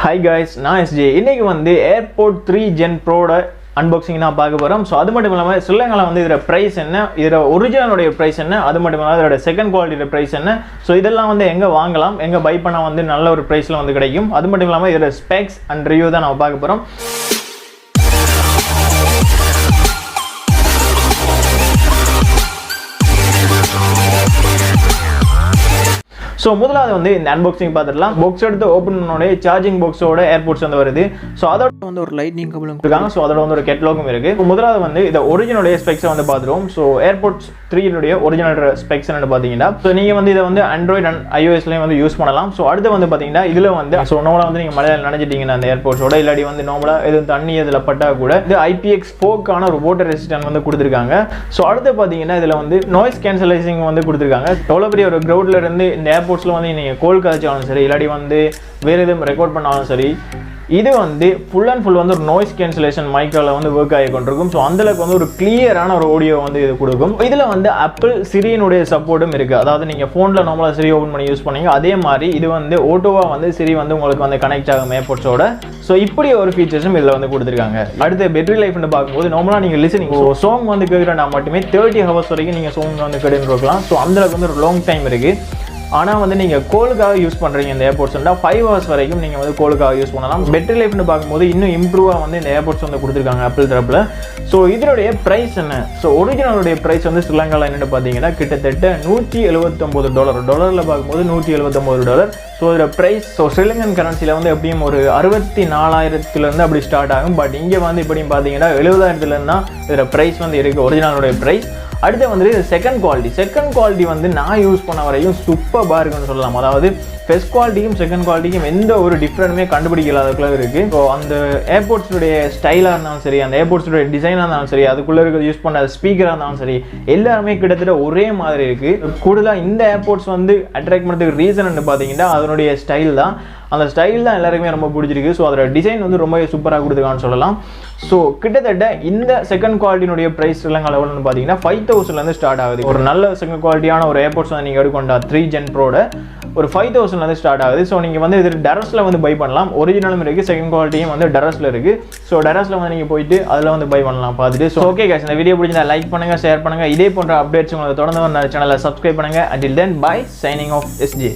Hi guys, நான் SJ. இன்னைக்கு வந்து Airpods 3 Gen Pro-ட அன்பாக்சிங் தான் பார்க்க போறோம். சோ அது மட்டும் இல்லாம ஸ்ரீலங்கால வந்து இதோட பிரைஸ் என்ன, இதோட ஒரிஜினலோட பிரைஸ் என்ன, அது மட்டும் இல்லாம இதோட செகண்ட் குவாலிட்டியோட பிரைஸ் என்ன, சோ இதெல்லாம் வந்து எங்க வாங்கலாம், எங்க பை பண்ணா வந்து நல்ல ஒரு பிரைஸ்ல வந்து கிடைக்கும். அது மட்டும் இல்லாம இதோட ஸ்பெக்ஸ் அண்ட் ரிவ்யூ தான் நாம பார்க்க போறோம். So முதலாவது வந்து இந்த அன்பாக்சிங் பார்த்துடலாம். பாக்ஸ் எடுத்து ஓபன் பண்ணோட சார்ஜிங் பாக்ஸோட ஏர்போர்ட்ஸ் வந்து வருது. சோ அதோட வந்து ஒரு லைட்னிங் கேபிளும் கொடுத்திருக்காங்க. சோ அதோட வந்து ஒரு கேட்டலாகும் இருக்கு. முதலாவது வந்து இந்த ஒரிஜினல் ஸ்பெக்ஸ் வந்து பாத்துறோம். சோ ஏர்போர்ட்ஸ் 3 உடைய ஒரிஜினல் ஸ்பெக்ஸ் என்ன பாத்தீங்கன்னா, சோ நீங்க வந்து இத வந்து Android and iOS லயும் வந்து யூஸ் பண்ணலாம். சோ அடுத்து வந்து பாத்தீங்கன்னா இதுல வந்து சோ நார்மலா வந்து நீங்க மழையில நனைஞ்சிட்டீங்கன்னா அந்த ஏர்போர்ட்ஸோட இல்லாடி வந்து நார்மலா எதுவும் தண்ணி இதுல பட்டா கூட இது IPX4 கான ஒரு வாட்டர் ரெசிஸ்டன்ட் வந்து கொடுத்திருக்காங்க. சோ அடுத்து பாத்தீங்கன்னா இதுல வந்து நாய்ஸ் கேன்சலேஷன் வந்து கொடுத்திருக்காங்க. எவ்வளவு பெரிய ஒரு கிரவுட்ல இருந்து இந்த ஏர்போர்ட்ஸ்ல வந்து நீங்க கோல் காய்ச்சாலும் சரி இல்லாடி வந்து வேற எதுவும் ரெக்கார்ட் பண்ணாலும் சரி, இது வந்து ஃபுல் அண்ட் ஃபுல் வந்து ஒரு நாய்ஸ் கேன்சலேஷன் மைக்கால வந்து ஒர்க் ஆகி கொண்டிருக்கும். ஸோ அந்தளவுக்கு வந்து ஒரு கிளியரான ஒரு ஆடியோ வந்து இது கொடுக்கும். இதில் வந்து ஆப்பிள் சிரியினுடைய சப்போர்ட்டும் இருக்கு. அதாவது நீங்கள் ஃபோனில் நார்மலாக சிரி ஓப்பன் பண்ணி யூஸ் பண்ணீங்க, அதே மாதிரி இது வந்து ஓட்டோவாக வந்து சிரி வந்து உங்களுக்கு வந்து கனெக்ட் ஆகும் ஏர்போர்ட்ஸோட. ஸோ இப்படி ஒரு ஃபீச்சர்ஸும் இதில் வந்து கொடுத்துருக்காங்க. அடுத்து பேட்டரி லைஃப்னு பார்க்கும்போது நார்மலாக நீங்கள் லிசனிங் சாங் வந்து கேட்குறா மட்டுமே 30 ஹவர்ஸ் வரைக்கும் நீங்கள் சாங் வந்து கேட்டுன்னு இருக்கலாம். ஸோ அந்தளவுக்கு வந்து ஒரு லாங் டைம் இருக்குது. ஆனால் வந்து நீங்கள் கோலுக்காக யூஸ் பண்ணுறீங்க இந்த ஏர்போர்ட்ஸ்னா 5 ஹவர்ஸ் வரைக்கும் நீங்கள் வந்து கோலுக்காக யூஸ் பண்ணலாம். பேட்டரி லைஃப்னு பார்க்கும்போது இன்னும் இம்ப்ரூவாக வந்து இந்த ஏர்போர்ட்ஸ் வந்து கொடுத்துருக்காங்க ஆப்பிள் தரப்பில். ஸோ இதனுடைய ப்ரைஸ் என்ன? ஸோ ஒரிஜினலுடைய ப்ரைஸ் வந்து ஸ்ரீலங்காவில் என்னென்னு பார்த்தீங்கன்னா கிட்டத்தட்ட $179. டாலரில் பார்க்கும்போது $179. ஸோ இதோட ப்ரைஸ் ஸோ ஸ்ரீலங்கன் கரன்சியில் வந்து எப்படியும் ஒரு 64,000 அப்படி ஸ்டார்ட் ஆகும். பட் இங்கே வந்து இப்படியும் பார்த்தீங்கன்னா 70,000 தான் இதோட ப்ரைஸ் வந்து இருக்குது, ஒரிஜினலுடைய ப்ரைஸ். அடுத்து வந்து செகண்ட் குவாலிட்டி வந்து நான் யூஸ் பண்ண வரையும் சூப்பராக இருக்குன்னு சொல்லலாம். அதாவது ஃபர்ஸ்ட் குவாலிட்டிக்கும் செகண்ட் குவாலிட்டிக்கும் எந்த ஒரு டிஃப்ரெண்ட்டுமே கண்டுபிடிக்கலாதக்குள்ள இருக்குது. ஸோ அந்த ஏர்போர்ட்ஸுடைய ஸ்டைலாக இருந்தாலும் சரி, அந்த ஏர்போர்ட்ஸுடைய டிசைனாக இருந்தாலும் சரி, அதுக்குள்ளே இருக்கிற யூஸ் பண்ண ஸ்பீக்கராக இருந்தாலும் சரி, எல்லாருமே கிட்டத்தட்ட ஒரே மாதிரி இருக்குது. கூடுதலாக இந்த ஏர்போர்ட்ஸ் வந்து அட்ராக்ட் பண்ணுறதுக்கு ரீசன் பார்த்தீங்கன்னா அதனுடைய ஸ்டைல் தான். அந்த ஸ்டைல் தான் எல்லாருக்குமே ரொம்ப பிடிச்சிருக்கு. ஸோ அதோட டிசைன் வந்து ரொம்ப சூப்பராக கொடுத்துருக்கான்னு சொல்லலாம். ஸோ கிட்டத்தட்ட இந்த செகண்ட் குவாலிட்டினுடைய ப்ரைஸ் ஸ்ரீலங்கா லெவல்னு பார்த்தீங்கன்னா 5,000 ஸ்டார்ட் ஆகுது. ஒரு நல்ல செகண்ட் குவாலிட்டியான ஒரு ஏர்போர்ட்ஸ் வந்து நீங்கள் எடுக்கொண்டா 3 Gen Pro-ட ஒரு 5,000 ஸ்டார்ட் ஆகுது. ஸோ நீங்கள் வந்து இது டெரஸில் வந்து பை பண்ணலாம். ஒரிஜினலும் இருக்குது, செகண்ட் குவாலிட்டியும் வந்து டெரஸில் இருக்குது. ஸோ டெரஸில் வந்து நீங்கள் போயிட்டு அதில் வந்து பை பண்ணலாம் பார்த்துட்டு. ஸோ ஓகே guys, இந்த வீடியோ பிடிச்சிருந்தா லைக் பண்ணுங்கள், ஷேர் பண்ணுங்கள். இதே போன்ற அப்டேட்ஸ் உங்களுக்கு தொடர்ந்து சேனலை சப்ஸ்கிரைப் பண்ணுங்கள். Until then, bye. Signing off, SJ.